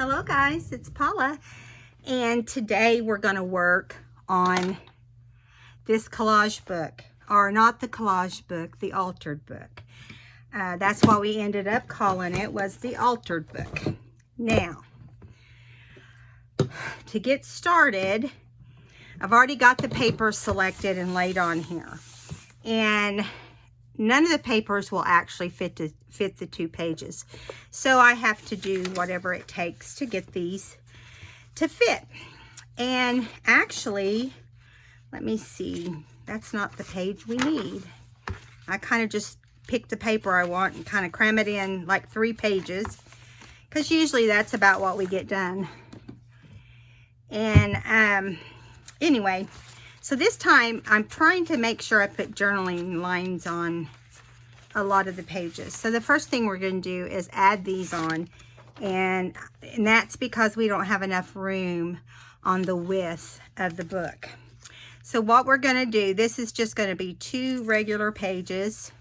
Hello guys, it's Paula, and today we're going to work on this collage book, or not the collage book, the altered book. That's why we ended up calling it, was the altered book. Now, to get started, I've already got the papers selected and laid on here, and none of the papers will actually fit the 2 pages. So I have to do whatever it takes to get these to fit. And actually, let me see, that's not the page we need. I kind of just pick the paper I want and kind of cram it in like 3 pages, because usually that's about what we get done. And anyway, so this time I'm trying to make sure I put journaling lines on a lot of the pages. So the first thing we're going to do is add these on, and that's because we don't have enough room on the width of the book. So what we're going to do, this is just going to be 2 regular pages,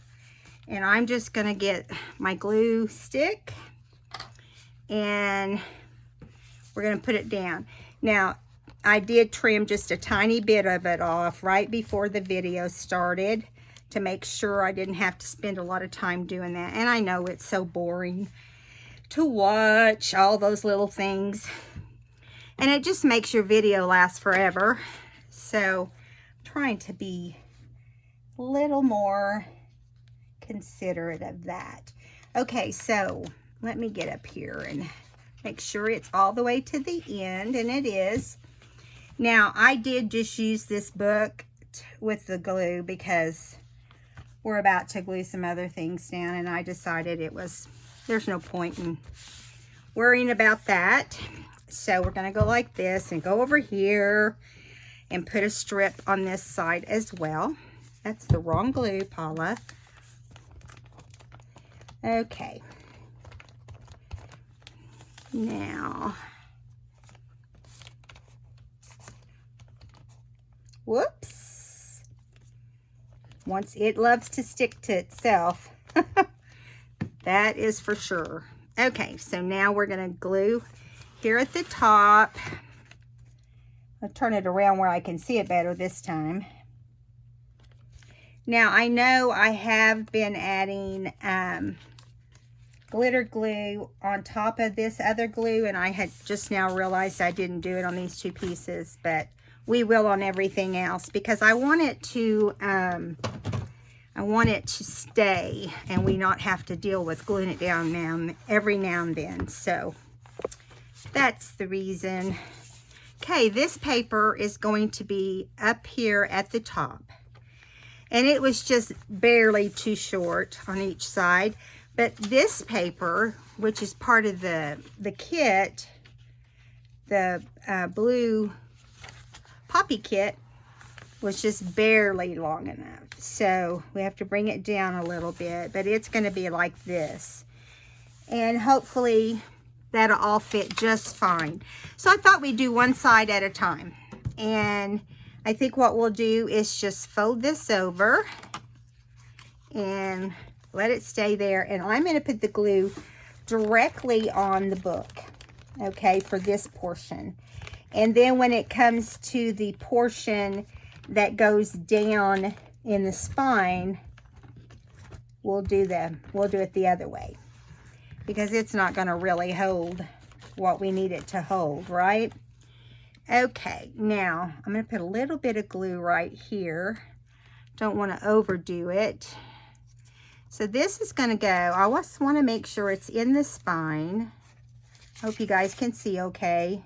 and I'm just going to get my glue stick and we're going to put it down. Now, I did trim just a tiny bit of it off right before the video started to make sure I didn't have to spend a lot of time doing that. And I know it's so boring to watch all those little things, and it just makes your video last forever. So I'm trying to be a little more considerate of that. Okay, so let me get up here and make sure it's all the way to the end, and it is. Now, I did just use this book with the glue because we're about to glue some other things down, and I decided there's no point in worrying about that. So we're going to go like this and go over here and put a strip on this side as well. That's the wrong glue, Paula. Okay. Now, whoops. Once it loves to stick to itself. That is for sure. Okay, so now we're going to glue here at the top. I'll turn it around where I can see it better this time. Now, I know I have been adding glitter glue on top of this other glue, and I had just now realized I didn't do it on these 2 pieces, but we will on everything else, because I want it to stay and we not have to deal with gluing it down every now and then. So that's the reason. Okay, this paper is going to be up here at the top, and it was just barely too short on each side. But this paper, which is part of the kit, the blue poppy kit, was just barely long enough. So we have to bring it down a little bit, but it's going to be like this. And hopefully that'll all fit just fine. So I thought we'd do one side at a time. And I think what we'll do is just fold this over and let it stay there. And I'm going to put the glue directly on the book, okay, for this portion. And then when it comes to the portion that goes down in the spine, we'll do it the other way, because it's not going to really hold what we need it to hold, right? Okay, now I'm going to put a little bit of glue right here. Don't want to overdo it. So this is going to go, I just want to make sure it's in the spine. Hope you guys can see okay.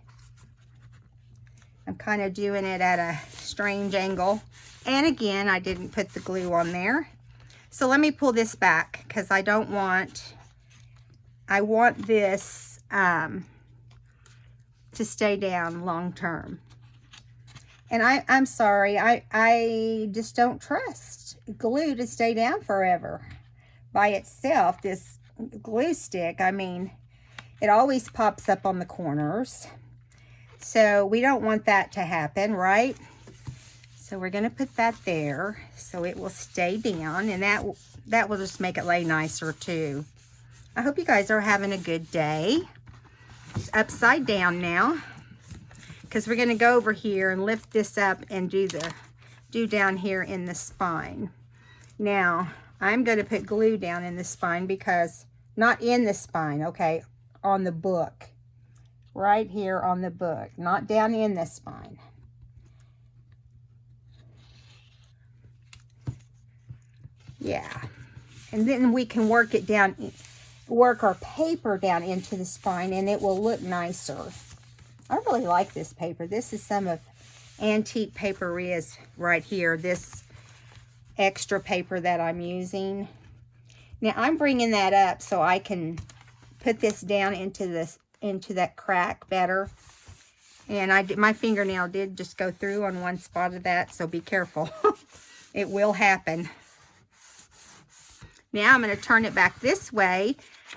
I'm kind of doing it at a strange angle. And again, I didn't put the glue on there. So let me pull this back, because I want this to stay down long term. And I'm sorry, I just don't trust glue to stay down forever by itself. This glue stick, I mean, it always pops up on the corners. So we don't want that to happen, right? So we're going to put that there so it will stay down, and that will just make it lay nicer too. I hope you guys are having a good day. upside down now, because we're going to go over here and lift this up and do down here in the spine. Now, I'm going to put glue down in the spine, because, not in the spine, okay, on the book. Right here on the book, not down in the spine. Yeah. And then we can work it down, work our paper down into the spine, and it will look nicer. I really like this paper. This is some of Antique Paperia's right here, this extra paper that I'm using. Now I'm bringing that up so I can put this down into that crack better. And my fingernail did just go through on one spot of that, so be careful. It will happen. Now I'm going to turn it back this way,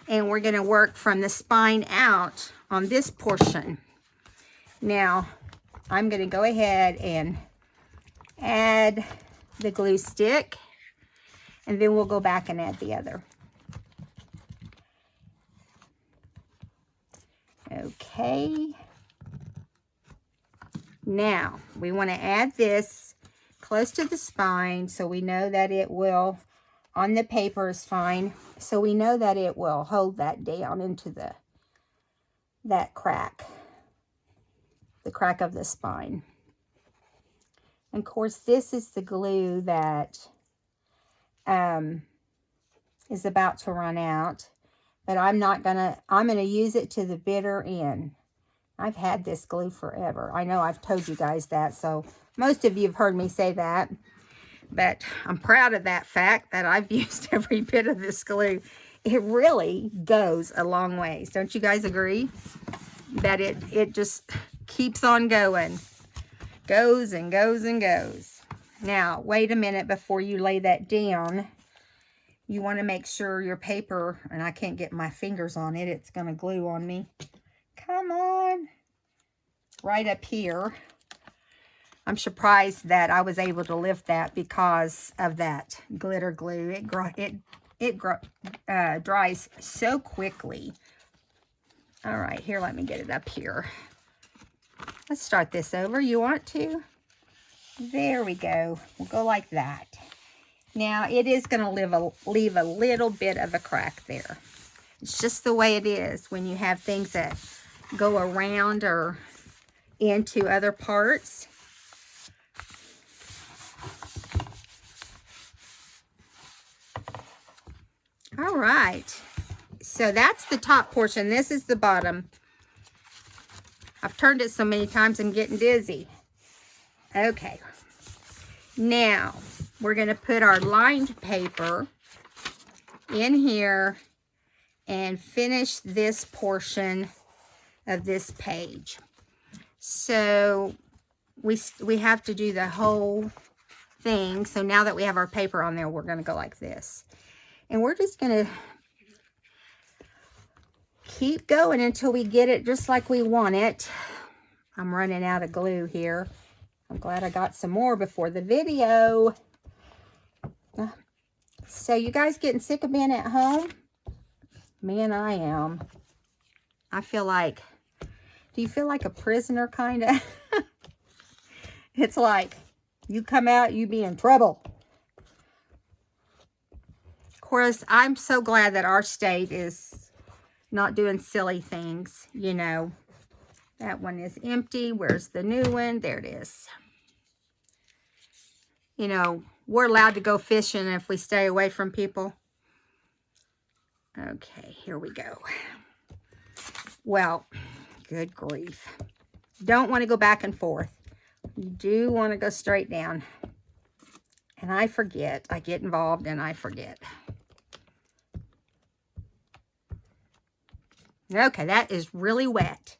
and we're going to work from the spine out on this portion. Now, I'm going to go ahead and add the glue stick, and then we'll go back and add the other. Okay. Now, we want to add this close to the spine so we know that it will, on the paper is fine, so we know that it will hold that down into that crack. The crack of the spine. And of course, this is the glue that is about to run out, but I'm gonna use it to the bitter end. I've had this glue forever. I know I've told you guys that, so most of you have heard me say that, but I'm proud of that fact that I've used every bit of this glue. It really goes a long ways. Don't you guys agree? That it just keeps on going. Goes and goes and goes. Now, wait a minute before you lay that down. You want to make sure your paper, and I can't get my fingers on it, it's going to glue on me. Come on. Right up here. I'm surprised that I was able to lift that because of that glitter glue. It dries so quickly. All right, here, let me get it up here. Let's start this over. You want to? There we go. We'll go like that. Now, it is going to leave a little bit of a crack there. It's just the way it is when you have things that go around or into other parts. All right. So that's the top portion. This is the bottom. I've turned it so many times I'm getting dizzy. Okay. Now, we're going to put our lined paper in here and finish this portion of this page. So, we have to do the whole thing. So now that we have our paper on there, we're going to go like this. And we're just going to keep going until we get it just like we want it. I'm running out of glue here. I'm glad I got some more before the video. So you guys getting sick of being at home? Man, I am. I feel like, do you feel like a prisoner kind of? It's like, you come out, you be in trouble. Of course, I'm so glad that our state is not doing silly things, you know. That one is empty. Where's the new one? There it is. You know, we're allowed to go fishing if we stay away from people. Okay, here we go. Well, good grief. Don't want to go back and forth. You do want to go straight down. And I forget. I get involved and I forget. Okay, that is really wet.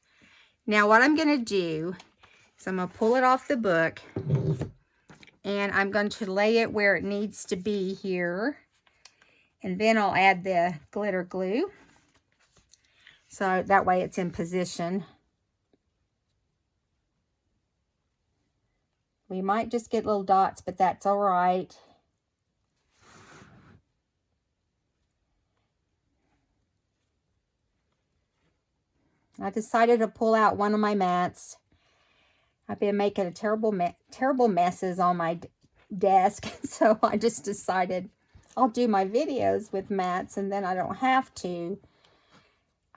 Now what I'm going to do is I'm going to pull it off the book. And I'm going to lay it where it needs to be here. And then I'll add the glitter glue. So that way it's in position. We might just get little dots, but that's all right. I decided to pull out one of my mats. I've been making a terrible messes on my desk, so I just decided I'll do my videos with mats, and then I don't have to.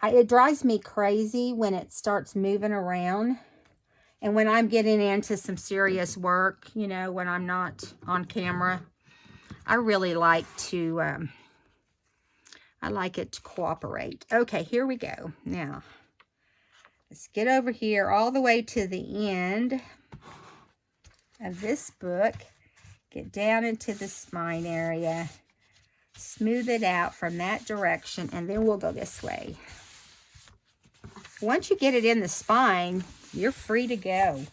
It drives me crazy when it starts moving around, and when I'm getting into some serious work, you know, when I'm not on camera, I really like to, I like it to cooperate. Okay, here we go. Now, let's get over here all the way to the end of this book. Get down into the spine area. Smooth it out from that direction, and then we'll go this way. Once you get it in the spine, you're free to go.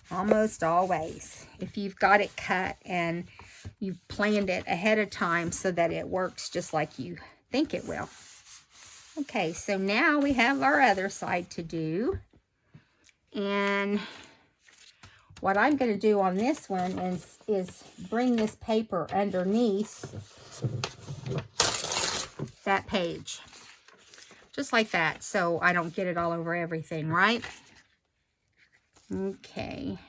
Almost always. If you've got it cut and you've planned it ahead of time so that it works just like you think it will. Okay, so now we have our other side to do. And what I'm going to do on this one is bring this paper underneath that page. Just like that, so I don't get it all over everything, right? Okay.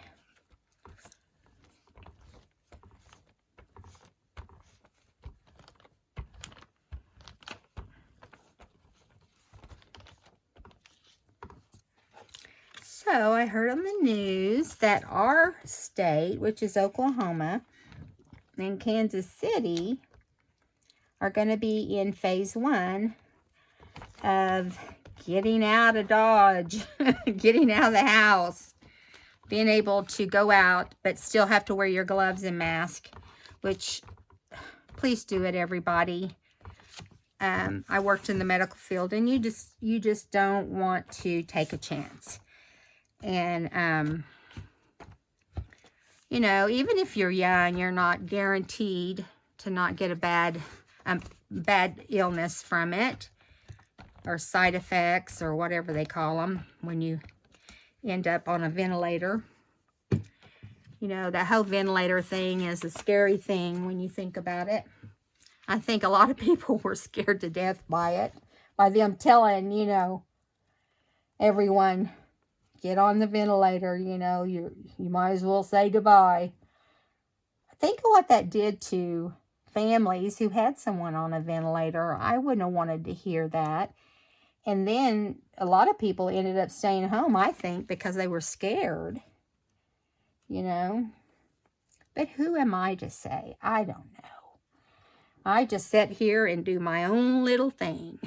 So I heard on the news that our state, which is Oklahoma, and Kansas City are going to be in phase 1 of getting out of Dodge, getting out of the house, being able to go out, but still have to wear your gloves and mask, which, please do it, everybody. I worked in the medical field, and you just don't want to take a chance. And, you know, even if you're young, you're not guaranteed to not get a bad illness from it, or side effects, or whatever they call them when you end up on a ventilator. You know, that whole ventilator thing is a scary thing when you think about it. I think a lot of people were scared to death by it, by them telling, you know, everyone, get on the ventilator, you know, you might as well say goodbye. Think of what that did to families who had someone on a ventilator. I wouldn't have wanted to hear that. And then a lot of people ended up staying home, I think, because they were scared, you know. But who am I to say? I don't know. I just sit here and do my own little thing.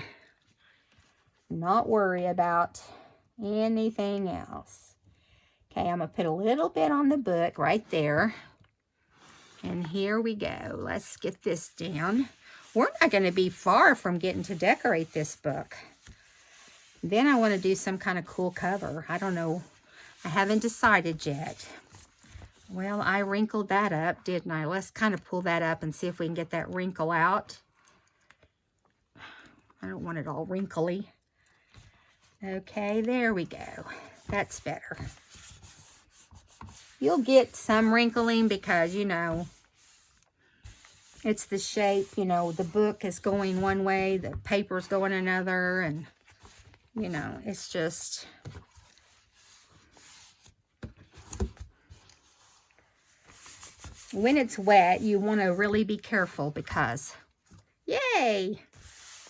Not worry about anything else. Okay, I'm going to put a little bit on the book right there. And here we go. Let's get this down. We're not going to be far from getting to decorate this book. Then I want to do some kind of cool cover. I don't know. I haven't decided yet. Well, I wrinkled that up, didn't I? Let's kind of pull that up and see if we can get that wrinkle out. I don't want it all wrinkly. Okay, there we go. That's better. You'll get some wrinkling because, you know, it's the shape. You know, the book is going one way, the paper's going another, and, you know, it's just... When it's wet, you want to really be careful because, yay,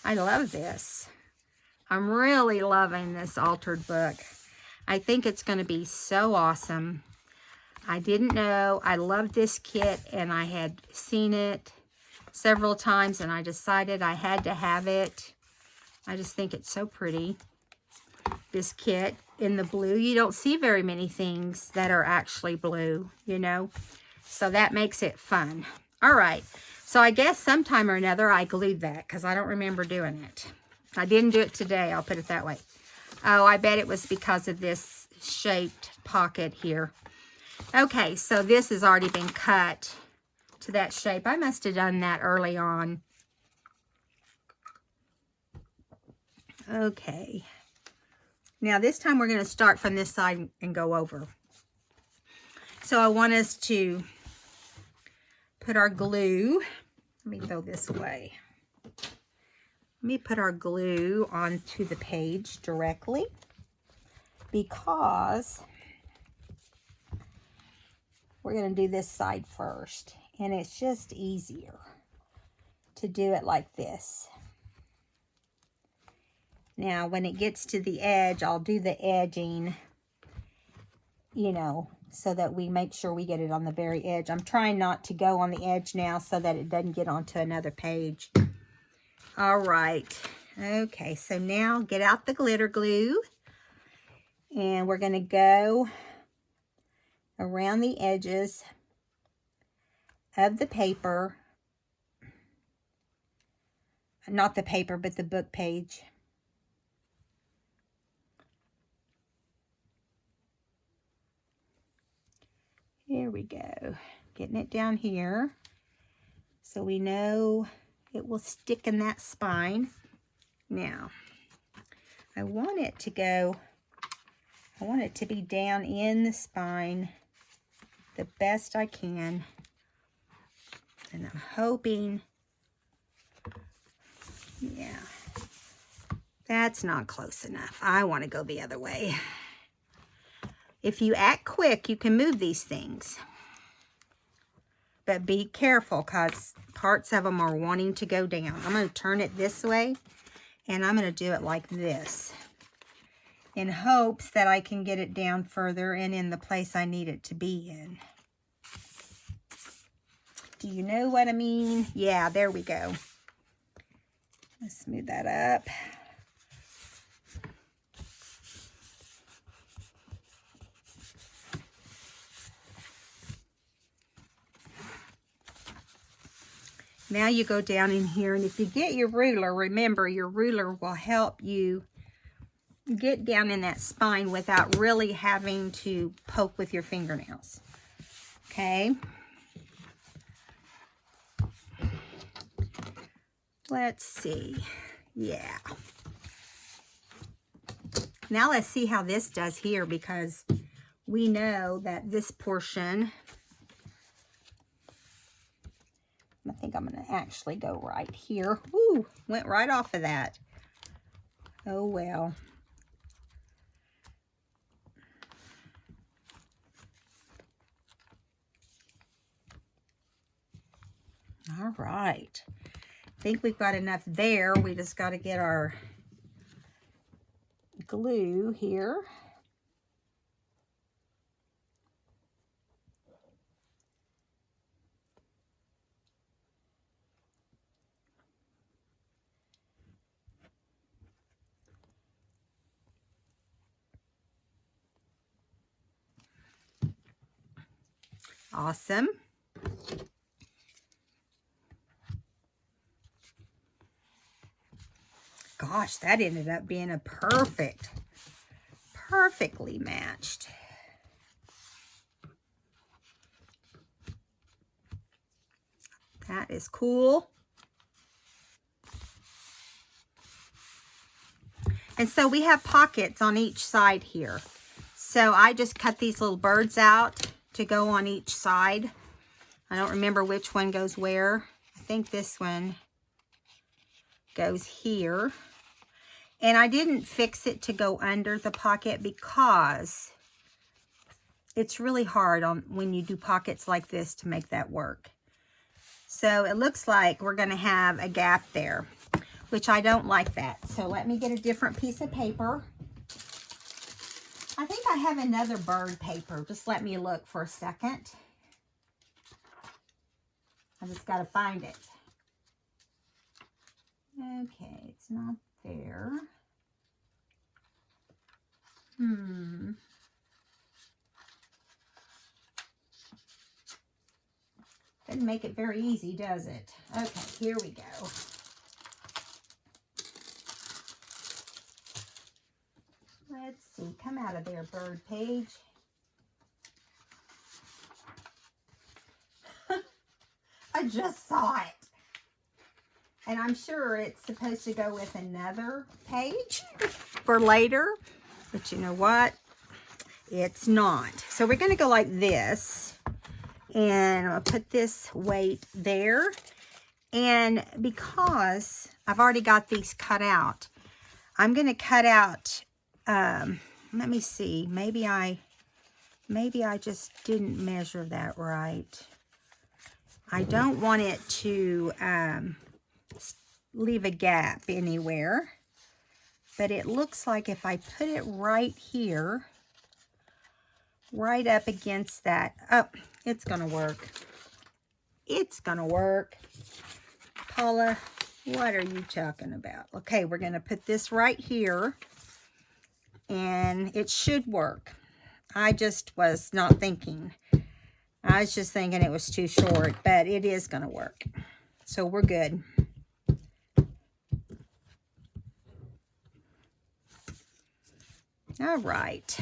I love this. I'm really loving this altered book. I think it's going to be so awesome. I didn't know. I loved this kit, and I had seen it several times, and I decided I had to have it. I just think it's so pretty. This kit in the blue. You don't see very many things that are actually blue, you know. So that makes it fun. All right. So I guess sometime or another I glued that because I don't remember doing it. I didn't do it today, I'll put it that way. Oh, I bet it was because of this shaped pocket here. Okay, so this has already been cut to that shape. I must have done that early on. Okay. Now this time we're going to start from this side and go over. So I want us to put our glue. Let me go this way. Let me put our glue onto the page directly because we're going to do this side first, and it's just easier to do it like this. Now, when it gets to the edge, I'll do the edging, you know, so that we make sure we get it on the very edge. I'm trying not to go on the edge now so that it doesn't get onto another page. All right. Okay, so now get out the glitter glue, and we're going to go around the edges of the paper. Not the paper, but the book page. Here we go. Getting it down here so we know it will stick in that spine. Now, I want it to be down in the spine the best I can. And I'm hoping, yeah, that's not close enough. I want to go the other way. If you act quick, you can move these things. But be careful, because parts of them are wanting to go down. I'm going to turn it this way, and I'm going to do it like this, in hopes that I can get it down further and in the place I need it to be in. Do you know what I mean? Yeah, there we go. Let's smooth that up. Now you go down in here, and if you get your ruler, remember your ruler will help you get down in that spine without really having to poke with your fingernails. Okay. Let's see. Yeah. Now let's see how this does here, because we know that this portion, I think I'm going to actually go right here. Ooh, went right off of that. Oh, well. All right. I think we've got enough there. We just got to get our glue here. Awesome. Gosh, that ended up being a perfectly matched. That is cool. And so we have pockets on each side here. So I just cut these little birds out to go on each side. I don't remember which one goes where. I think this one goes here. And I didn't fix it to go under the pocket because it's really hard when you do pockets like this to make that work. So it looks like we're going to have a gap there, which I don't like that. So let me get a different piece of paper. I think I have another bird paper. Just let me look for a second. I just got to find it. Okay, it's not there. Doesn't make it very easy, does it? Okay, here we go. Let's see, come out of there, bird page. I just saw it. And I'm sure it's supposed to go with another page for later. But you know what? It's not. So we're going to go like this. And I'll put this weight there. And because I've already got these cut out, I'm going to cut out, let me see, maybe I just didn't measure that right. I don't want it to leave a gap anywhere, but it looks like if I put it right here, right up against that, oh, it's going to work. It's going to work. Paula, what are you talking about? Okay, we're going to put this right here, and it should work. I just was not thinking. I was just thinking it was too short, but it is going to work. So we're good. All right.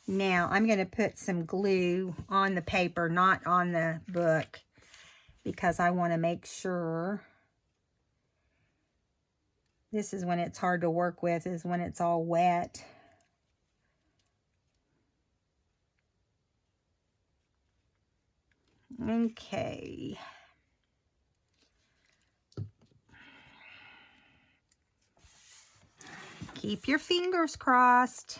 Now I'm going to put some glue on the paper, not on the book, because I want to make sure. This is when it's hard to work with, is when it's all wet. Okay. Keep your fingers crossed.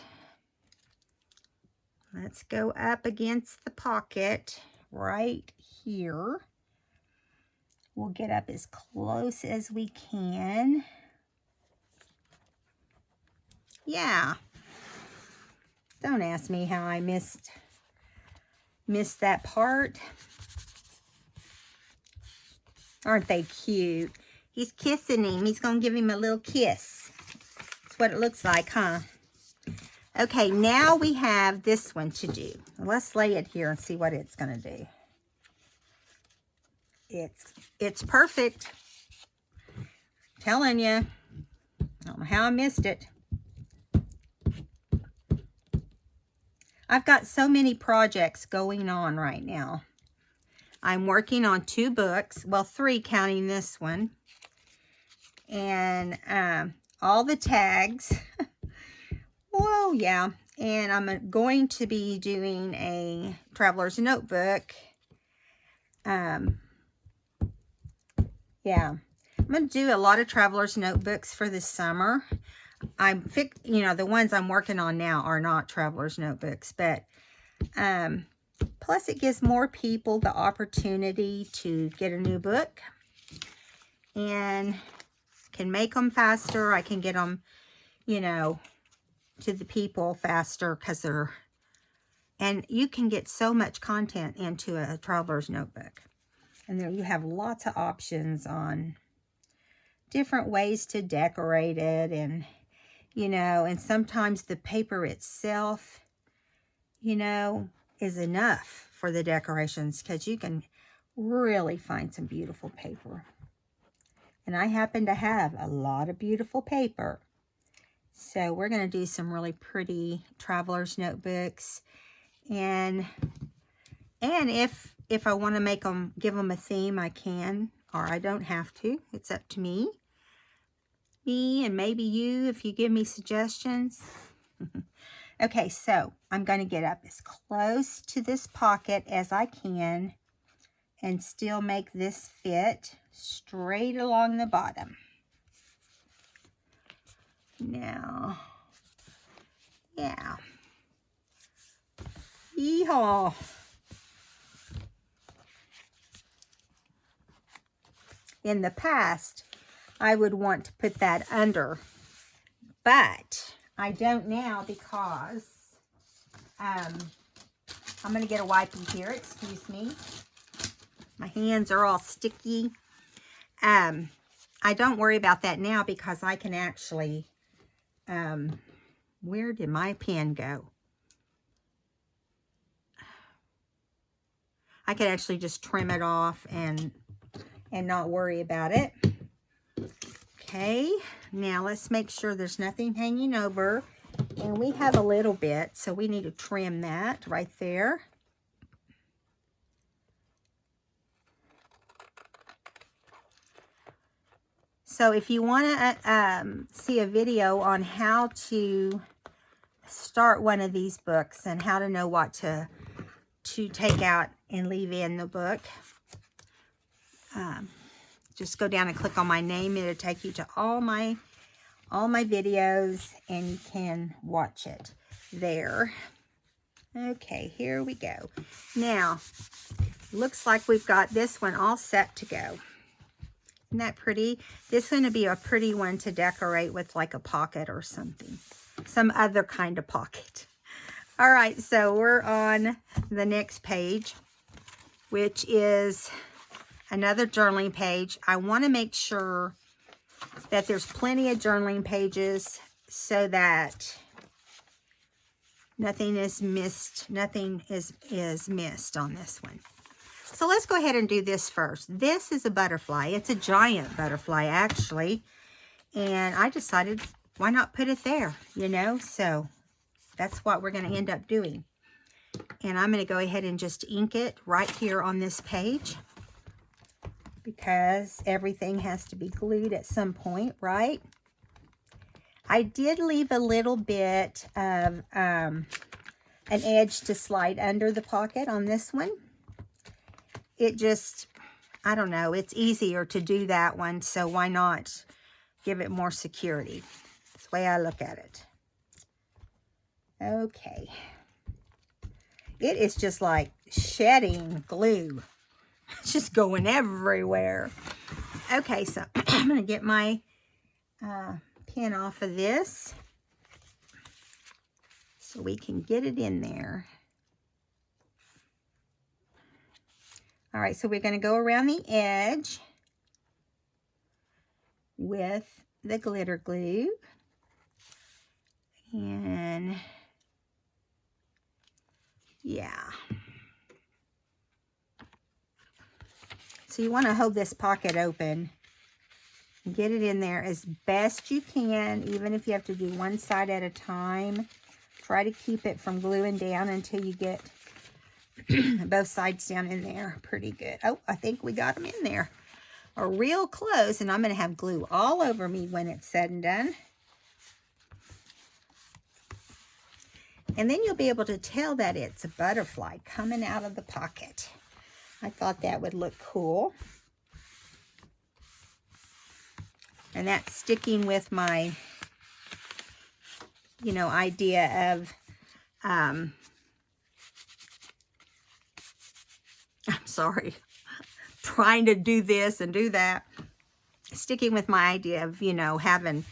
Let's go up against the pocket right here. We'll get up as close as we can. Yeah. Don't ask me how I missed that part. Aren't they cute? He's kissing him. He's going to give him a little kiss. That's what it looks like, huh? Okay, now we have this one to do. Let's lay it here and see what it's going to do. It's perfect. I'm telling you. I don't know how I missed it. I've got so many projects going on right now. I'm working on 2 books. Well, 3 counting this one. And all the tags. Whoa, yeah. And I'm going to be doing a traveler's notebook. Yeah. I'm going to do a lot of traveler's notebooks for this summer. The ones I'm working on now are not traveler's notebooks, but plus it gives more people the opportunity to get a new book and can make them faster. I can get them, to the people faster because and you can get so much content into a traveler's notebook. And there you have lots of options on different ways to decorate it, and and sometimes the paper itself, is enough for the decorations, because you can really find some beautiful paper. And I happen to have a lot of beautiful paper. So we're going to do some really pretty traveler's notebooks. And if I want to give them a theme, I can, or I don't have to. It's up to me. Me and maybe you, if you give me suggestions. Okay, so I'm going to get up as close to this pocket as I can and still make this fit straight along the bottom. Now, yeah. Yeehaw. In the past, I would want to put that under, but I don't now because I'm going to get a wipey here. Excuse me. My hands are all sticky. I don't worry about that now because I can actually, where did my pen go? I could actually just trim it off and not worry about it. Okay, now let's make sure there's nothing hanging over. And we have a little bit, so we need to trim that right there. So if you want to see a video on how to start one of these books and how to know what to take out and leave in the book, just go down and click on my name. It'll take you to all my videos, and you can watch it there. Okay, here we go. Now, looks like we've got this one all set to go. Isn't that pretty? This is going to be a pretty one to decorate with like a pocket or something. Some other kind of pocket. All right, so we're on the next page, which is another journaling page. I want to make sure that there's plenty of journaling pages so that nothing is missed. Nothing is missed on this one. So let's go ahead and do this first. This is a butterfly. It's a giant butterfly, actually. And I decided, why not put it there, you know? So that's what we're going to end up doing. And I'm going to go ahead and just ink it right here on this page, because everything has to be glued at some point, right? I did leave a little bit of an edge to slide under the pocket on this one. It just, I don't know, it's easier to do that one, so why not give it more security? That's the way I look at it. Okay. It is just like shedding glue. It's just going everywhere. Okay, so I'm going to get my pin off of this so we can get it in there. All right, so we're going to go around the edge with the glitter glue. And yeah. So you want to hold this pocket open and get it in there as best you can, even if you have to do one side at a time. Try to keep it from gluing down until you get both sides down in there pretty good. Oh, I think we got them in there. Or real close, and I'm going to have glue all over me when it's said and done. And then you'll be able to tell that it's a butterfly coming out of the pocket. I thought that would look cool. And that's sticking with my, you know, idea of, I'm sorry, trying to do this and do that. Sticking with my idea of, you know, having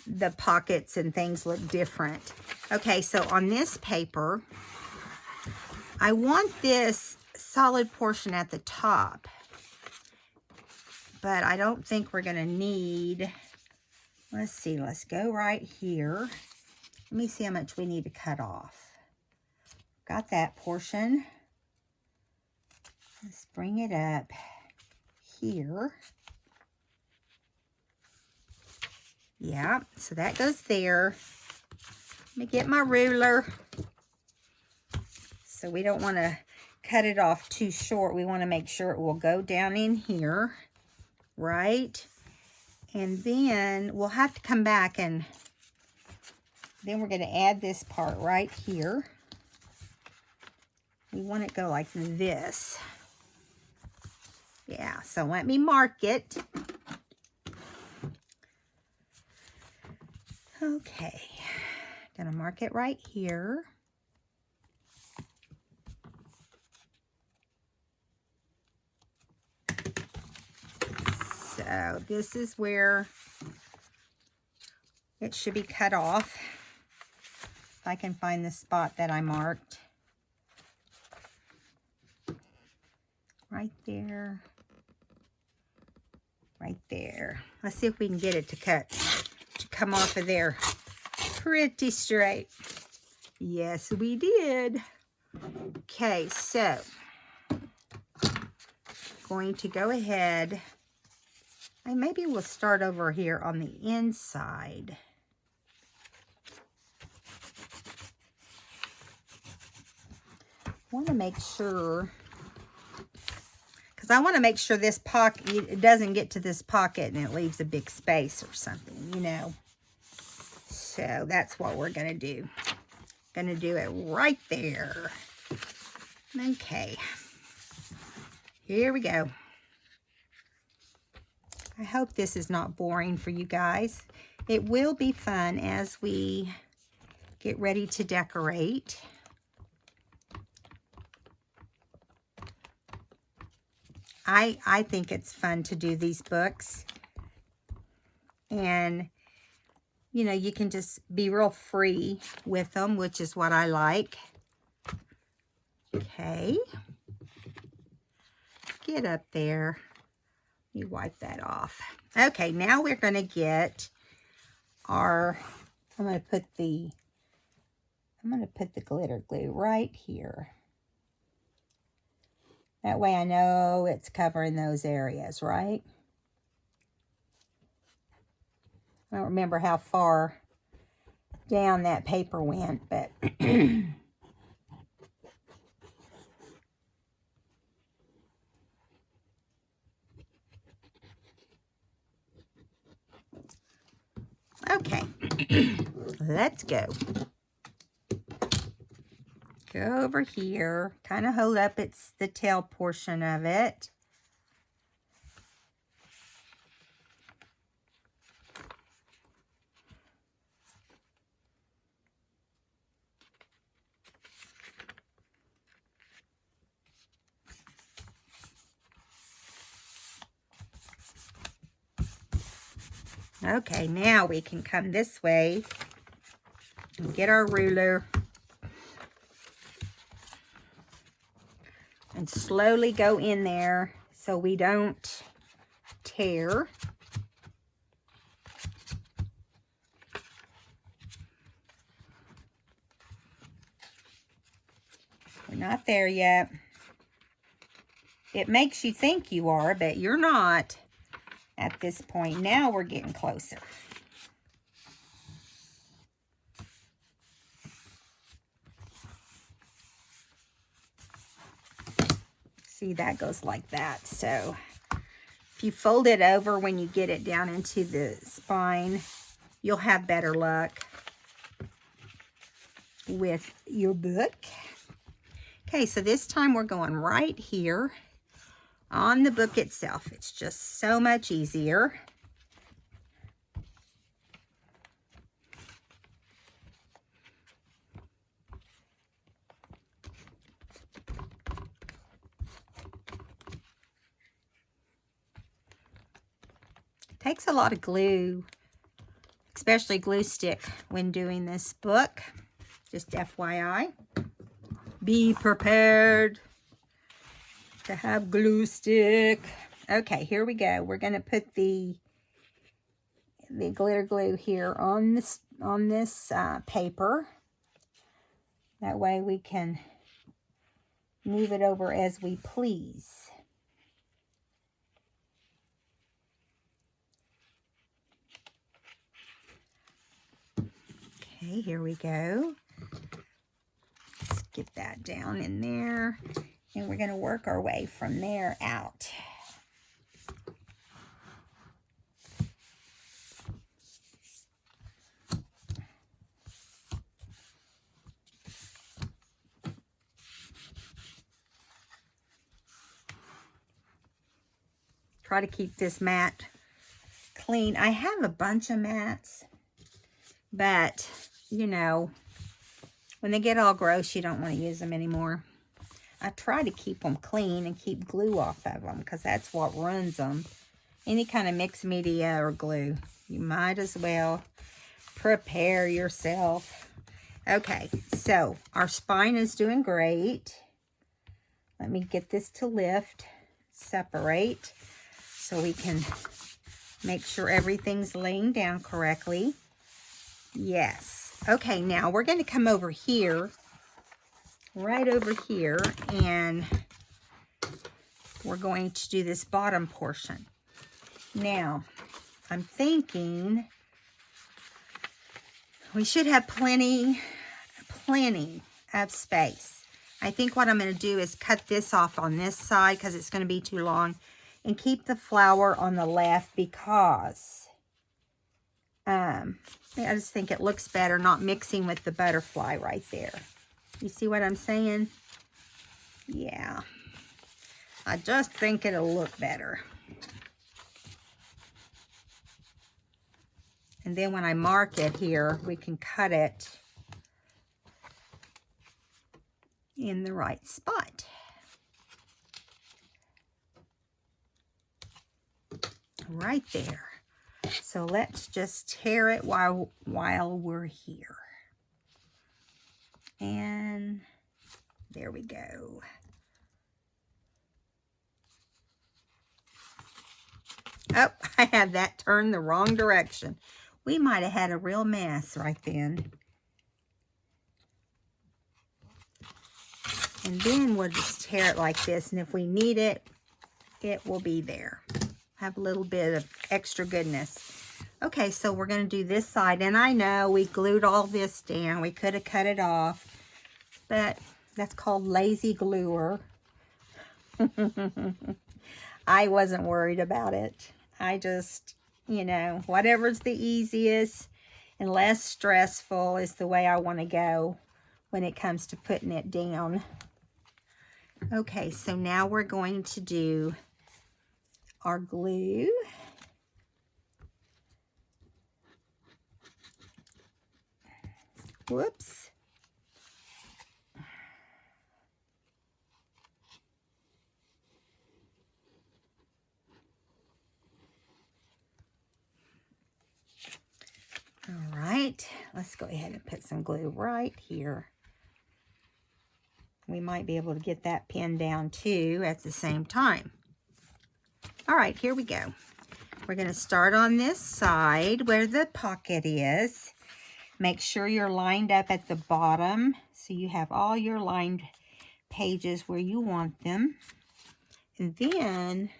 the pockets and things look different. Okay, so on this paper, I want this solid portion at the top, but I don't think we're going to need, let's see, let's go right here. Let me see how much we need to cut off. Got that portion. Let's bring it up here. Yeah, so that goes there. Let me get my ruler. So we don't want to cut it off too short. We want to make sure it will go down in here, right? And then we'll have to come back, and then we're going to add this part right here. We want it to go like this. Yeah, so let me mark it. Okay, gonna mark it right here. So this is where it should be cut off. If I can find the spot that I marked. Right there. Right there. Let's see if we can get it to come off of there pretty straight. Yes, we did. Okay, so going to go ahead, and maybe we'll start over here on the inside. Want to make sure, because I want to make sure this pocket, it doesn't get to this pocket and it leaves a big space or something, you know. So that's what we're going to do. Going to do it right there. Okay. Here we go. I hope this is not boring for you guys. It will be fun as we get ready to decorate. I think it's fun to do these books. And, you know, you can just be real free with them, which is what I like. Okay. Get up there. You wipe that off. Okay, now we're going to get our, I'm going to put the glitter glue right here. That way I know it's covering those areas, right? I don't remember how far down that paper went, but okay. Let's go. Go over here, kind of hold up the tail portion of it. Okay, now we can come this way and get our ruler and slowly go in there so we don't tear. We're not there yet. It makes you think you are, but you're not at this point. Now we're getting closer. See, that goes like that. So if you fold it over when you get it down into the spine, you'll have better luck with your book. Okay, so this time we're going right here on the book itself. It's just so much easier. It takes a lot of glue, especially glue stick, when doing this book. Just FYI. Be prepared to have glue stick. Okay, here we go. We're going to put the glitter glue here on this paper. That way we can move it over as we please. Okay, here we go. Let's get that down in there. And we're going to work our way from there out. Try to keep this mat clean. I have a bunch of mats, but, you know, when they get all gross, you don't want to use them anymore. I try to keep them clean and keep glue off of them because that's what runs them. Any kind of mixed media or glue, you might as well prepare yourself. Okay, so our spine is doing great. Let me get this to lift, separate, so we can make sure everything's laying down correctly. Yes. Okay, now we're going to come over here, right over here, and we're going to do this bottom portion. Now, I'm thinking we should have plenty of space. I think what I'm going to do is cut this off on this side because it's going to be too long, and keep the flower on the left because I just think it looks better not mixing with the butterfly right there. You see what I'm saying? Yeah. I just think it'll look better. And then when I mark it here, we can cut it in the right spot. Right there. So let's just tear it while we're here. And there we go. Oh, I had that turned the wrong direction. We might have had a real mess right then. And then we'll just tear it like this, and if we need it, it will be there. Have a little bit of extra goodness. Okay, so we're going to do this side, and I know we glued all this down. We could have cut it off, but that's called lazy gluer. I wasn't worried about it. I just, you know, whatever's the easiest and less stressful is the way I want to go when it comes to putting it down. Okay, so now we're going to do our glue. Whoops. All right, let's go ahead and put some glue right here. We might be able to get that pinned down too at the same time. All right, here we go. We're going to start on this side where the pocket is. Make sure you're lined up at the bottom so you have all your lined pages where you want them. And then,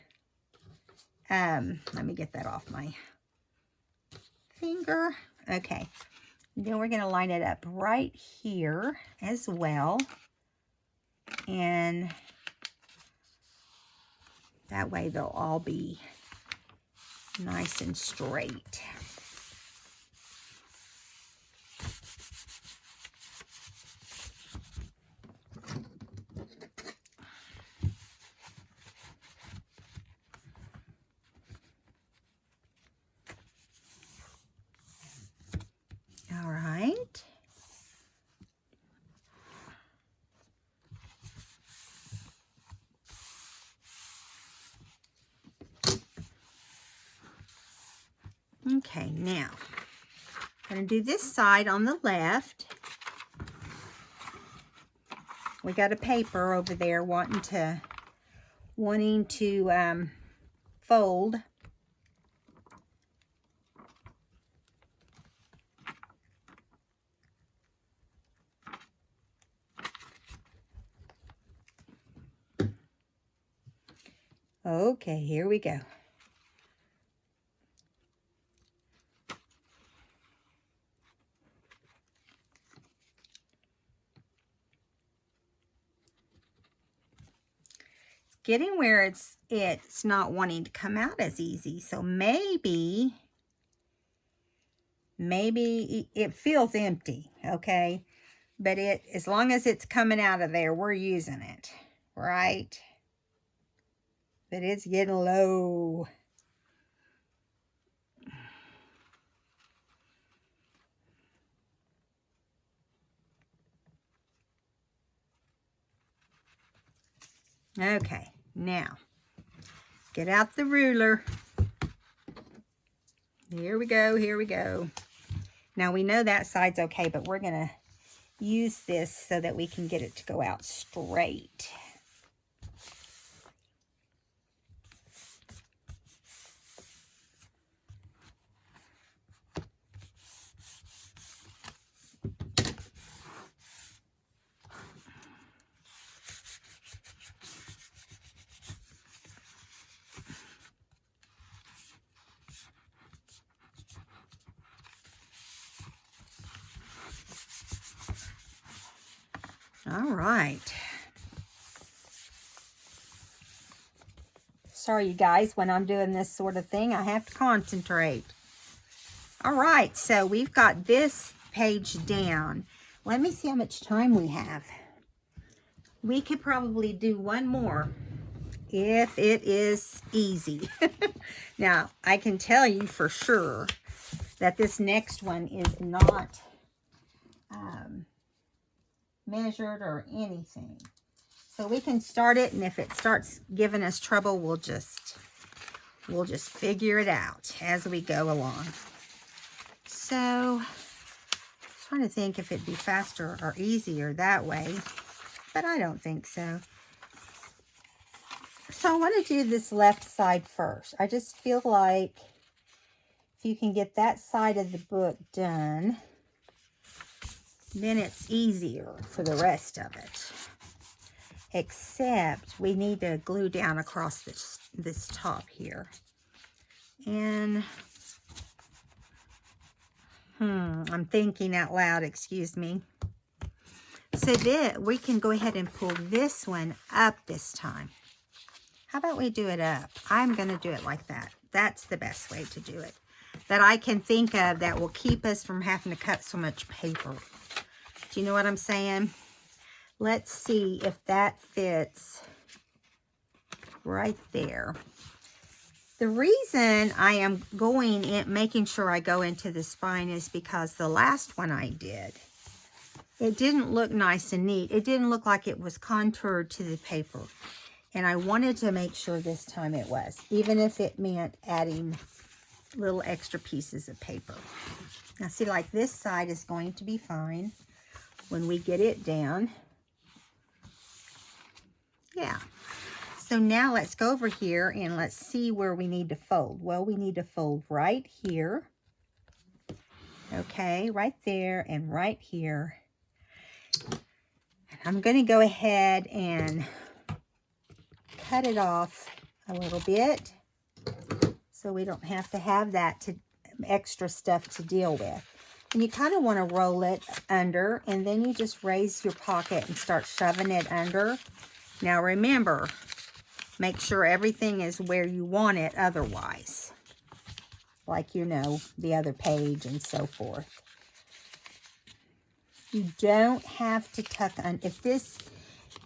let me get that off my finger. Okay, then we're going to line it up right here as well. And that way they'll all be nice and straight. All right. Okay, now I'm going to do this side on the left. We got a paper over there wanting to fold. Okay, here we go. Getting where it's not wanting to come out as easy. So maybe it feels empty, okay? But as long as it's coming out of there, we're using it, right? But it's getting low. Okay, now get out the ruler. Here we go, here we go. Now we know that side's okay, but we're gonna use this so that we can get it to go out straight. All right. Sorry, you guys, when I'm doing this sort of thing, I have to concentrate. All right, so we've got this page down. Let me see how much time we have. We could probably do one more if it is easy. Now, I can tell you for sure that this next one is not measured or anything. So we can start it, and if it starts giving us trouble, we'll just figure it out as we go along. So I'm trying to think if it'd be faster or easier that way, but I don't think so. So I want to do this left side first. I just feel like if you can get that side of the book done, then it's easier for the rest of it. Except we need to glue down across this top here. And I'm thinking out loud, excuse me. So that we can go ahead and pull this one up this time. How about we do it up? I'm going to do it like that. That's the best way to do it that I can think of that will keep us from having to cut so much paper. Do you know what I'm saying? Let's see if that fits right there. The reason I am going in, making sure I go into the spine is because the last one I did, it didn't look nice and neat. It didn't look like it was contoured to the paper. And I wanted to make sure this time it was, even if it meant adding little extra pieces of paper. Now see, like this side is going to be fine when we get it down. Yeah. So now let's go over here and let's see where we need to fold. Well, we need to fold right here. Okay, right there and right here. I'm going to go ahead and cut it off a little bit so we don't have to have that extra stuff to deal with. And you kind of want to roll it under, and then you just raise your pocket and start shoving it under. Now remember, make sure everything is where you want it otherwise. Like, you know, the other page and so forth. You don't have to tuck under. If this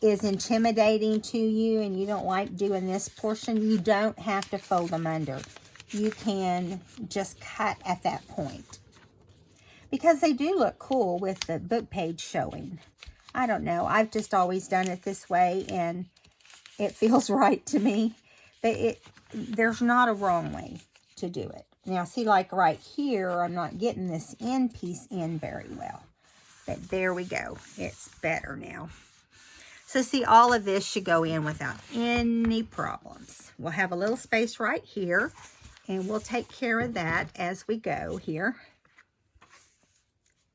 is intimidating to you and you don't like doing this portion, you don't have to fold them under. You can just cut at that point. Because they do look cool with the book page showing. I don't know. I've just always done it this way and it feels right to me. But there's not a wrong way to do it. Now see, like right here, I'm not getting this end piece in very well. But there we go. It's better now. So see, all of this should go in without any problems. We'll have a little space right here, and we'll take care of that as we go here.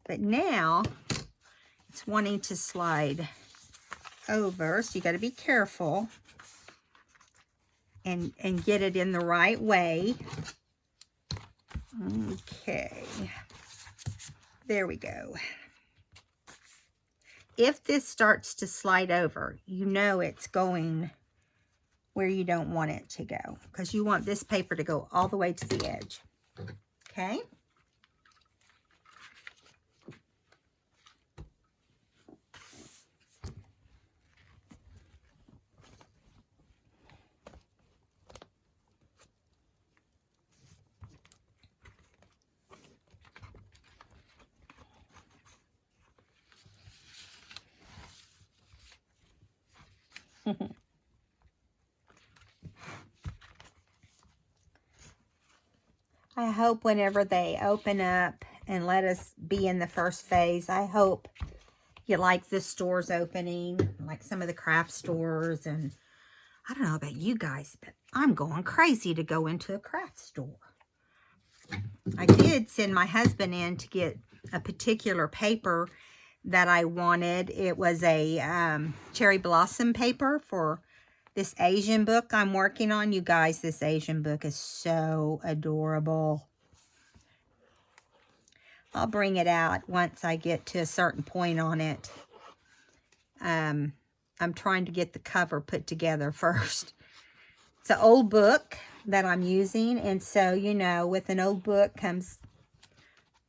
But now, it's wanting to slide over, so you got to be careful and get it in the right way. Okay. There we go. If this starts to slide over, you know it's going where you don't want it to go, because you want this paper to go all the way to the edge. Okay? I hope whenever they open up and let us be in the first phase, I hope you like this store's opening, like some of the craft stores. And I don't know about you guys, but I'm going crazy to go into a craft store. I did send my husband in to get a particular paper that I wanted. It was a cherry blossom paper for this Asian book I'm working on. You guys, this Asian book is so adorable. I'll bring it out once I get to a certain point on it. I'm trying to get the cover put together first. It's an old book that I'm using, and so, you know, with an old book comes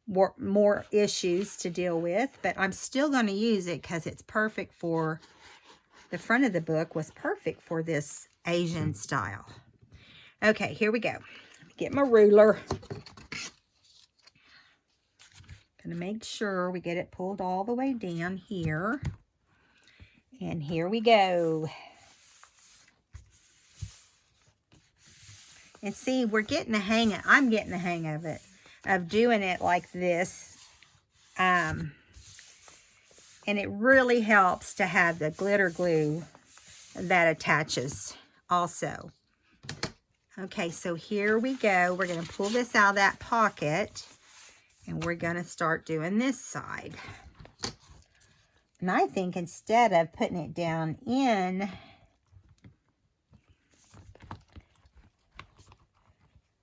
more issues to deal with, but I'm still going to use it because it's perfect for, the front of the book was perfect for this Asian style. Okay, here we go. Get my ruler. Gonna make sure we get it pulled all the way down here. And here we go. And see, we're getting the hang of, I'm getting the hang of it, of doing it like this. And it really helps to have the glitter glue that attaches also. Okay, so here we go. We're going to pull this out of that pocket, and we're going to start doing this side. And I think instead of putting it down in,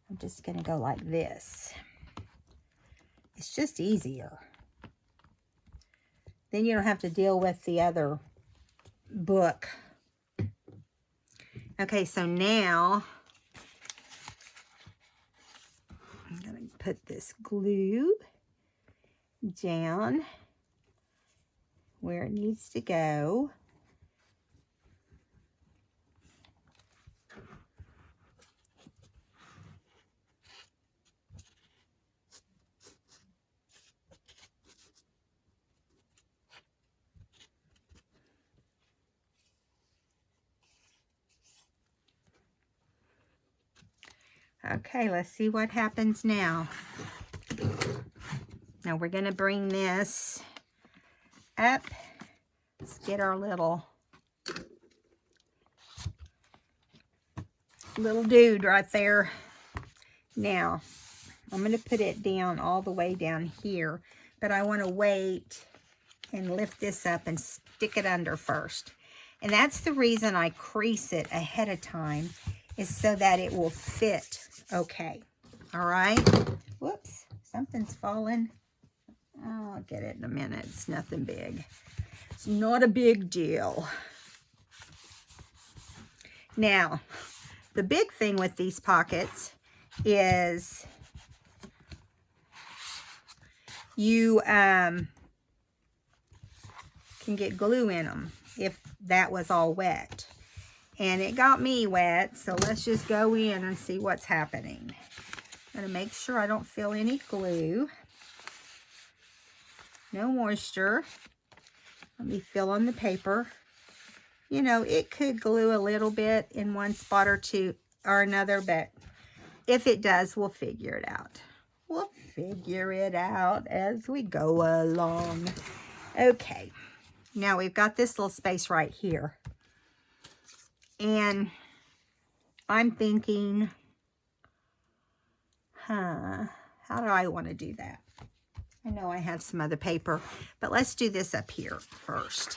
I'm just going to go like this. It's just easier. Then you don't have to deal with the other book. Okay, so now I'm going to put this glue down where it needs to go. Okay, let's see what happens now. Now we're going to bring this up. Let's get our little dude right there. Now, I'm going to put it down all the way down here, but I want to wait and lift this up and stick it under first. And that's the reason I crease it ahead of time, is so that it will fit okay. All right. Whoops, something's falling. Oh, I'll get it in a minute. It's nothing big. It's not a big deal. Now, the big thing with these pockets is you can get glue in them if that was all wet. And it got me wet, so let's just go in and see what's happening. I'm gonna make sure I don't feel any glue. No moisture. Let me feel on the paper. You know, it could glue a little bit in one spot or two or another, but if it does, we'll figure it out. We'll figure it out as we go along. Okay, now we've got this little space right here. And I'm thinking, how do I want to do that? I know I have some other paper, but let's do this up here first.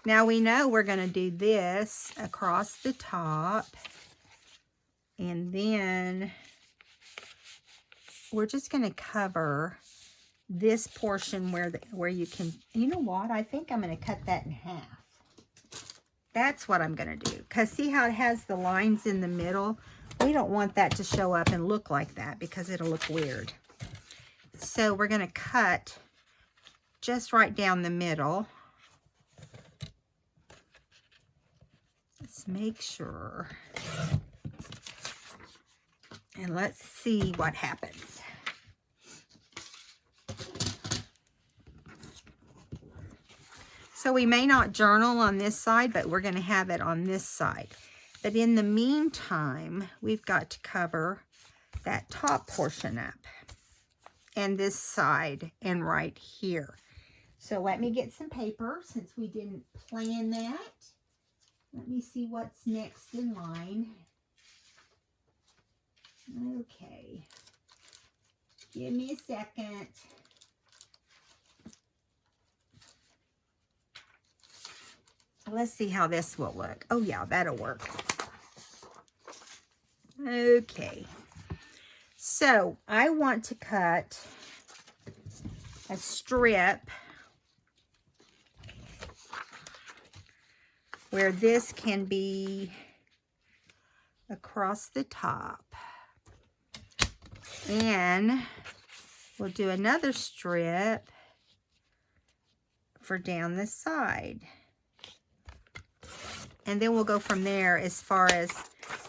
Now we know we're going to do this across the top, and then we're just going to cover this portion where you can, you know what? I think I'm going to cut that in half. That's what I'm going to do. Because see how it has the lines in the middle? We don't want that to show up and look like that because it'll look weird. So we're going to cut just right down the middle. Let's make sure. And let's see what happens. So we may not journal on this side, but we're going to have it on this side. But in the meantime, we've got to cover that top portion up. And this side and right here. So let me get some paper since we didn't plan that. Let me see what's next in line. Okay. Give me a second. Let's see how this will look. Oh yeah, that'll work. Okay. So I want to cut a strip where this can be across the top. And we'll do another strip for down the side. And then we'll go from there as far as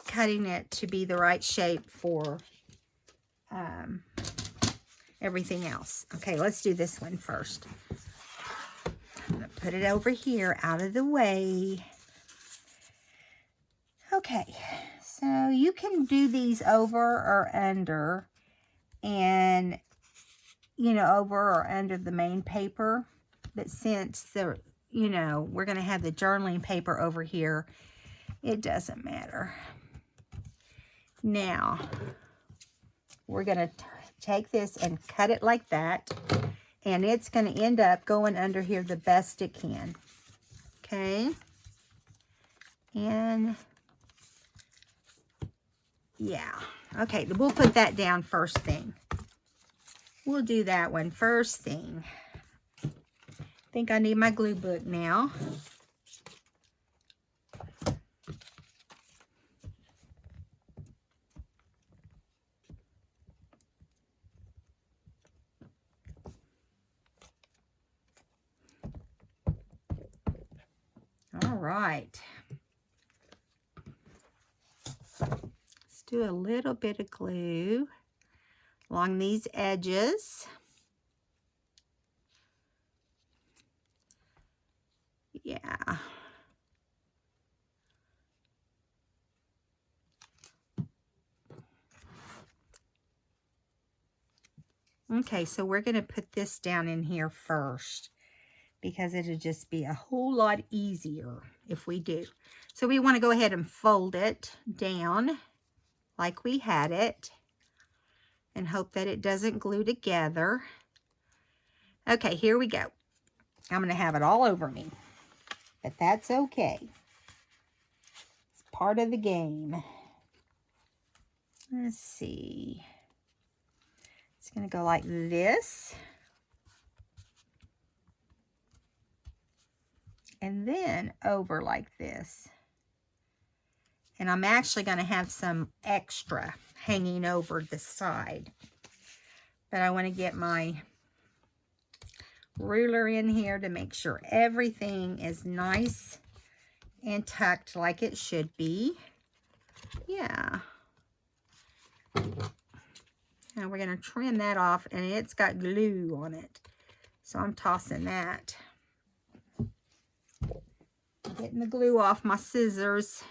cutting it to be the right shape for everything else. Okay, let's do this one first. I'm going to put it over here out of the way. Okay, so you can do these over or under, and, you know, over or under the main paper. But since the, you know, we're going to have the journaling paper over here, it doesn't matter. Now, we're going to take this and cut it like that, and it's going to end up going under here the best it can. Okay, and yeah, okay, we'll put that down first thing. We'll do that one first thing. I think I need my glue book now. All right. Let's do a little bit of glue along these edges. Yeah. Okay, so we're going to put this down in here first, because it'll just be a whole lot easier if we do. So we want to go ahead and fold it down like we had it and hope that it doesn't glue together. Okay, here we go. I'm going to have it all over me, but that's okay. It's part of the game. Let's see. It's going to go like this. And then over like this. And I'm actually going to have some extra hanging over the side. But I want to get my ruler in here to make sure everything is nice and tucked like it should be. Yeah. Now we're going to trim that off, and it's got glue on it. So I'm tossing that. Getting the glue off my scissors.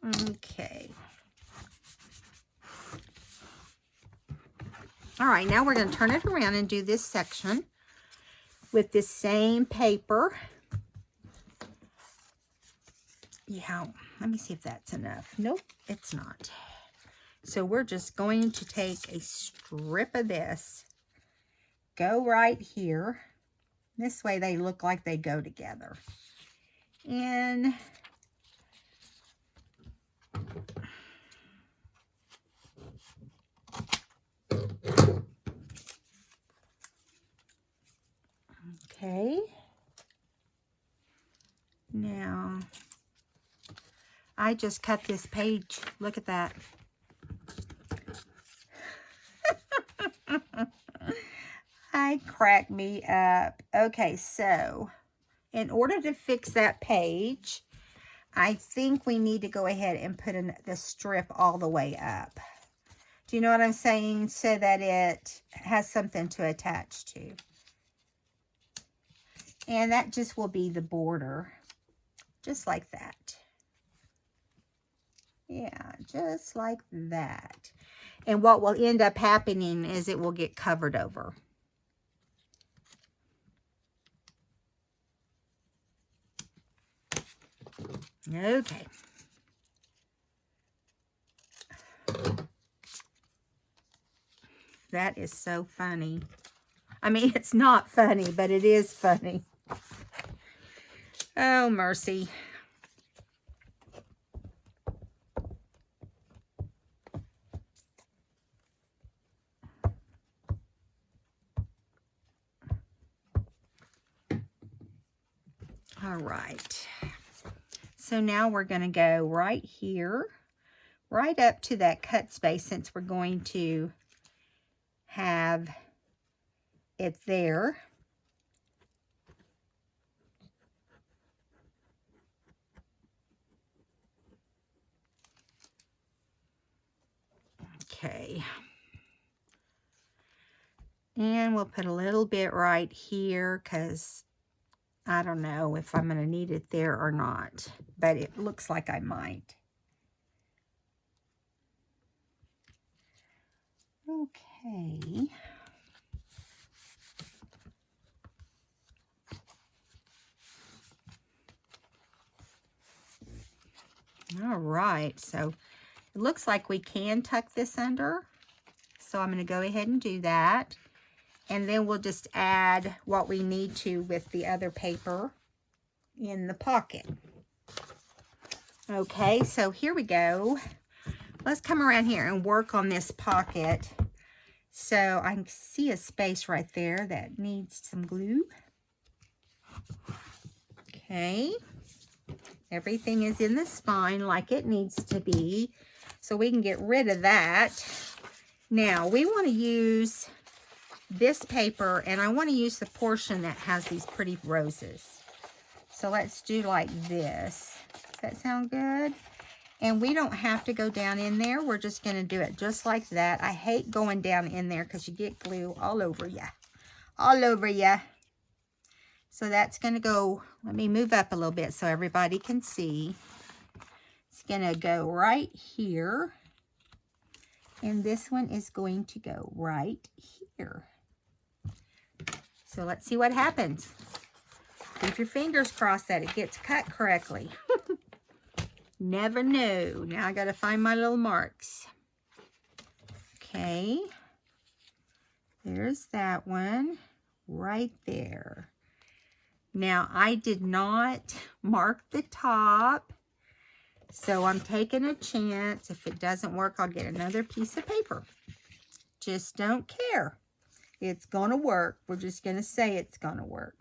Okay. All right, now we're going to turn it around and do this section with this same paper. Yeah, let me see if that's enough. Nope, it's not. So we're just going to take a strip of this, go right here. This way they look like they go together. And okay. Now, I just cut this page. Look at that. I crack me up. Okay, so in order to fix that page, I think we need to go ahead and put in the strip all the way up. Do you know what I'm saying? So that it has something to attach to. And that just will be the border. Just like that. Yeah, just like that. And what will end up happening is it will get covered over. Okay. That is so funny. I mean, it's not funny, but it is funny. Oh, mercy. All right. So now we're going to go right here, right up to that cut space, since we're going to have it there. Okay. And we'll put a little bit right here because I don't know if I'm going to need it there or not, but it looks like I might. Okay. All right, so it looks like we can tuck this under. So I'm going to go ahead and do that. And then we'll just add what we need to with the other paper in the pocket. Okay, so here we go. Let's come around here and work on this pocket. So I can see a space right there that needs some glue. Okay. Everything is in the spine like it needs to be. So we can get rid of that. Now we want to use this paper, and I want to use the portion that has these pretty roses. So let's do like this. Does that sound good? And we don't have to go down in there. We're just going to do it just like that. I hate going down in there because you get glue all over you. All over you. So that's going to go, let me move up a little bit so everybody can see. It's going to go right here. And this one is going to go right here. So let's see what happens. Keep your fingers crossed that it gets cut correctly. Never know. Now I got to find my little marks. Okay. There's that one right there. Now I did not mark the top, so I'm taking a chance. If it doesn't work, I'll get another piece of paper. Just don't care. It's going to work. We're just going to say it's going to work.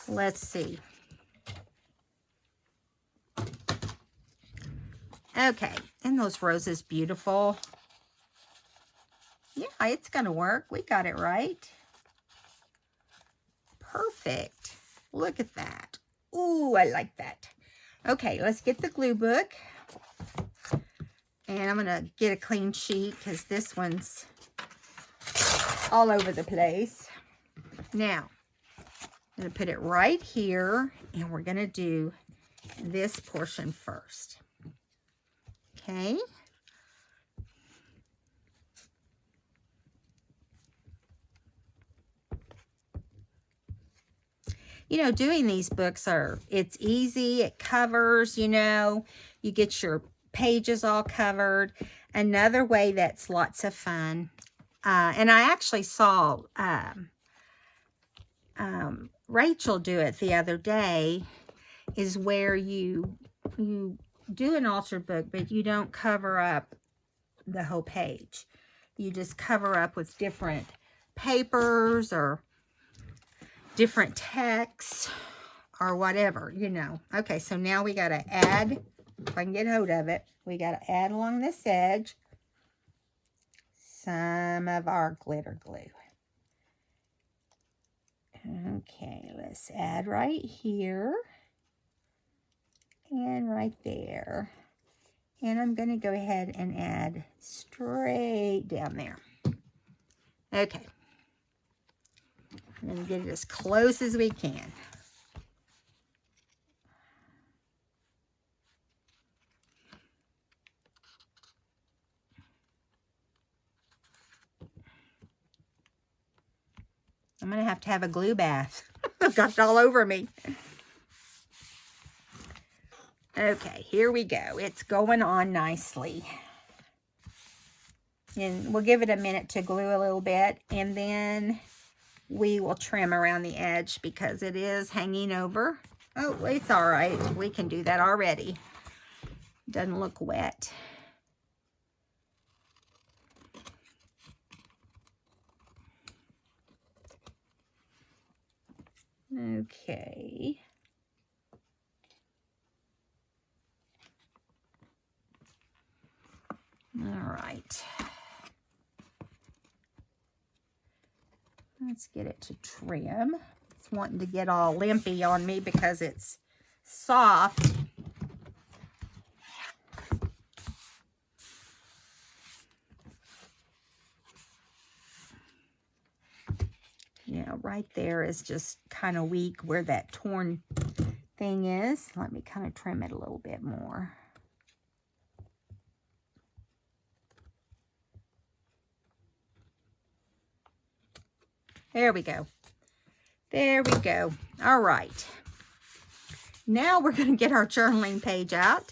Let's see. Okay, and those roses beautiful. Yeah, it's going to work. We got it right. Perfect. Look at that. Ooh, I like that. Okay, let's get the glue book. And I'm going to get a clean sheet because this one's all over the place. Now, I'm going to put it right here, and we're going to do this portion first. Okay. You know, doing these books it's easy. It covers, you know, you get your pages all covered. Another way that's lots of fun, and I actually saw Rachel do it the other day, is where you do an altered book, but you don't cover up the whole page. You just cover up with different papers or different texts or whatever, you know. Okay, so now we got to add, if I can get hold of it, we got to add along this edge some of our glitter glue. Okay, let's add right here and right there. And I'm going to go ahead and add straight down there. Okay. I'm going to get it as close as we can. I'm going to have a glue bath. I've got it all over me. Okay, here we go. It's going on nicely. And we'll give it a minute to glue a little bit, and then we will trim around the edge because it is hanging over. Oh, it's all right. We can do that already. Doesn't look wet. Okay. All right. Let's get it to trim. It's wanting to get all limpy on me because it's soft. Now right there is just kind of weak where that torn thing is. Let me kind of trim it a little bit more. There we go. There we go. All right. Now we're going to get our journaling page out.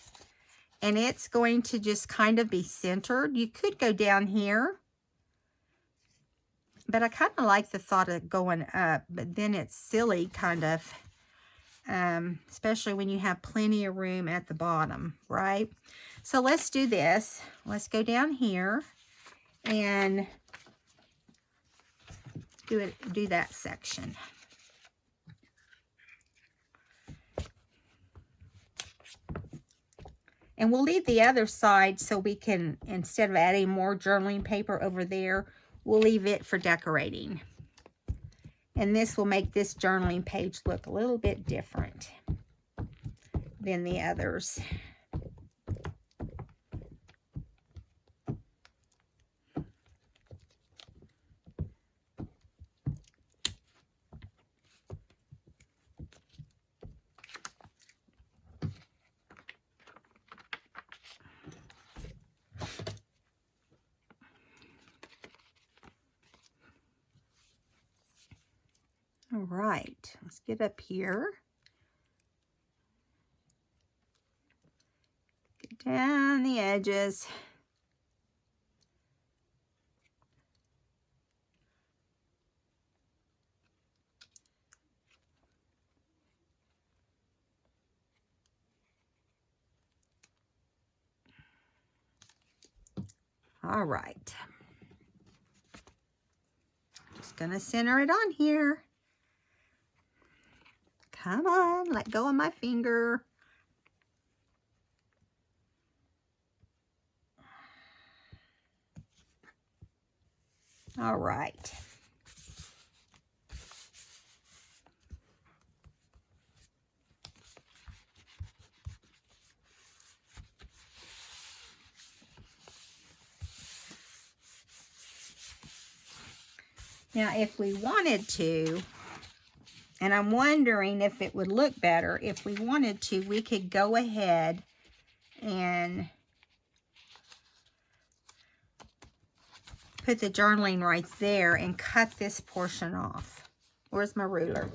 And it's going to just kind of be centered. You could go down here. But I kind of like the thought of going up. But then it's silly, kind of. Especially when you have plenty of room at the bottom, right? So let's do this. Let's go down here. And do that section. And we'll leave the other side so we can, instead of adding more journaling paper over there, we'll leave it for decorating. And this will make this journaling page look a little bit different than the others. All right, let's get up here. Get down the edges. All right. Just gonna center it on here. Come on, let go of my finger. All right. Now, if we wanted to, and I'm wondering if it would look better, if we wanted to, we could go ahead and put the journaling right there and cut this portion off. Where's my ruler?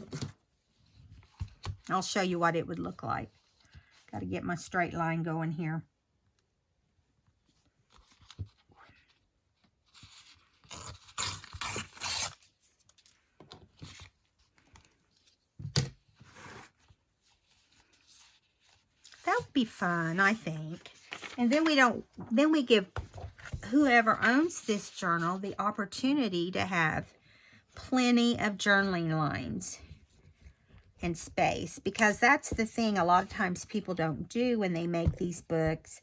I'll show you what it would look like. Got to get my straight line going here. That would be fun, I think. And then we give whoever owns this journal the opportunity to have plenty of journaling lines and space, because that's the thing a lot of times people don't do when they make these books.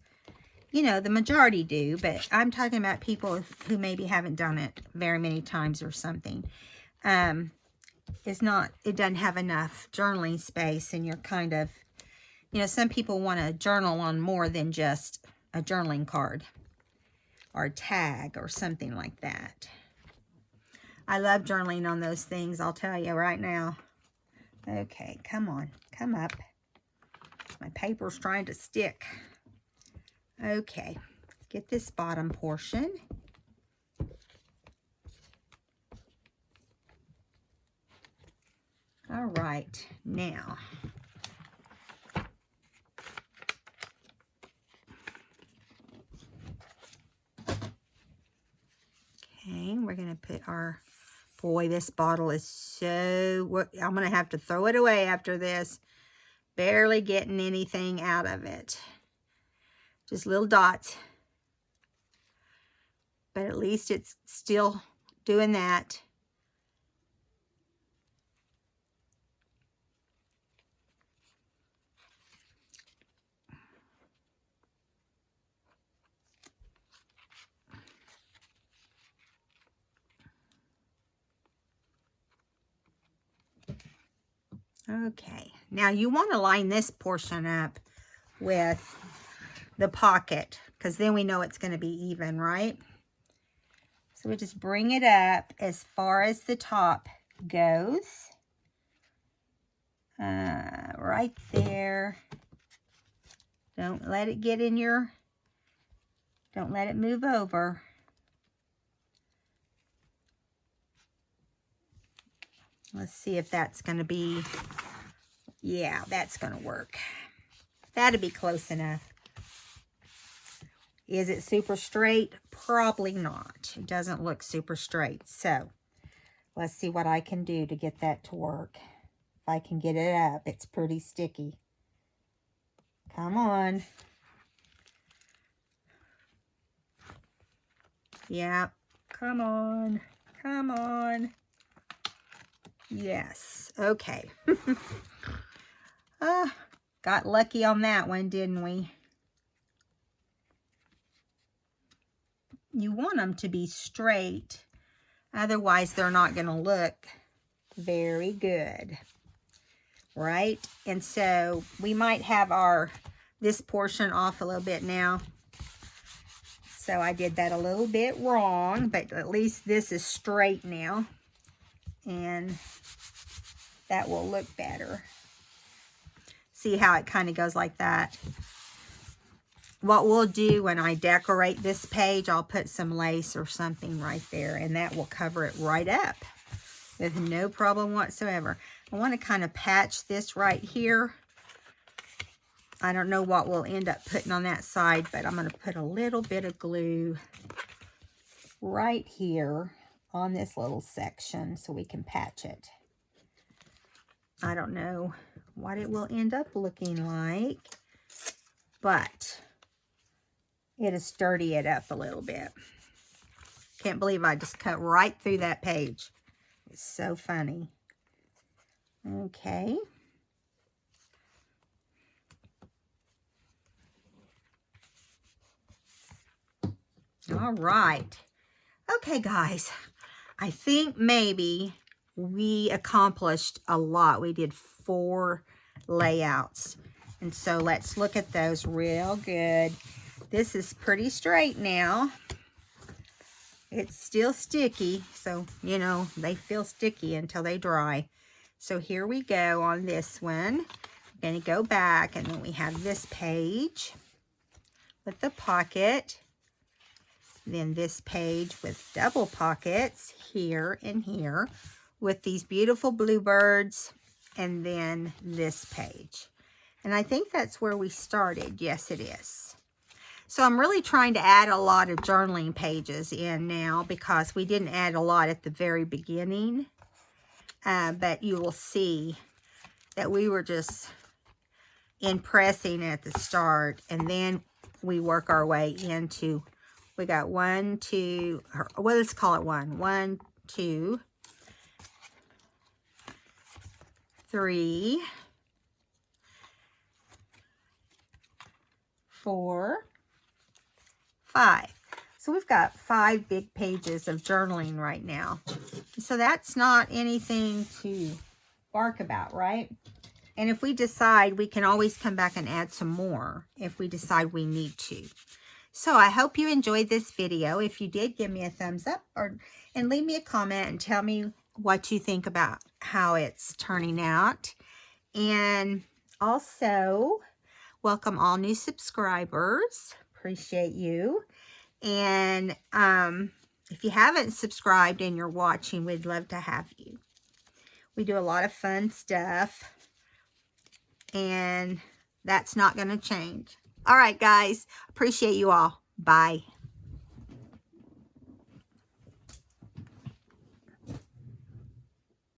You know, the majority do, but I'm talking about people who maybe haven't done it very many times or something. It doesn't have enough journaling space, and you're kind of, you know, some people want to journal on more than just a journaling card or a tag or something like that. I love journaling on those things, I'll tell you right now. Okay, come on, come up. My paper's trying to stick. Okay, let's get this bottom portion. All right, now. Okay, we're going to put our, boy, this bottle is so, I'm going to have to throw it away after this. Barely getting anything out of it. Just little dots. But at least it's still doing that. Okay, now you want to line this portion up with the pocket, because then we know it's going to be even, right? So we just bring it up as far as the top goes. Right there. Don't let it get in your, don't let it move over. Let's see if that's going to be, yeah, that's going to work. That'd be close enough. Is it super straight? Probably not. It doesn't look super straight. So let's see what I can do to get that to work. If I can get it up, it's pretty sticky. Come on. Yeah, come on. Come on. Yes, okay. Got lucky on that one, didn't we? You want them to be straight, otherwise they're not going to look very good, right? And so we might have this portion off a little bit now. So I did that a little bit wrong, but at least this is straight now. And that will look better. See how it kind of goes like that? What we'll do when I decorate this page, I'll put some lace or something right there, and that will cover it right up with no problem whatsoever. I want to kind of patch this right here. I don't know what we'll end up putting on that side, but I'm going to put a little bit of glue right here on this little section so we can patch it. I don't know what it will end up looking like, but it'll sturdy it up a little bit. Can't believe I just cut right through that page. It's so funny. Okay. All right. Okay, guys. I think maybe we accomplished a lot. We did 4 layouts. And so let's look at those real good. This is pretty straight now. It's still sticky, so, you know, they feel sticky until they dry. So here we go on this one. We're going to go back, and then we have this page with the pocket. Then this page with double pockets here and here with these beautiful bluebirds, and then this page. And I think that's where we started. Yes, it is. So I'm really trying to add a lot of journaling pages in now because we didn't add a lot at the very beginning. But you will see that we were just impressing at the start, and then we work our way into, we got 1, 2, well, let's call it 1, 2, 3, 4, 5. So we've got 5 big pages of journaling right now. So that's not anything to bark about, right? And if we decide, we can always come back and add some more if we decide we need to. So I hope you enjoyed this video. If you did, give me a thumbs up and leave me a comment and tell me what you think about how it's turning out. And also, welcome all new subscribers. Appreciate you. And if you haven't subscribed and you're watching, we'd love to have you. We do a lot of fun stuff, and that's not going to change. All right, guys. Appreciate you all. Bye.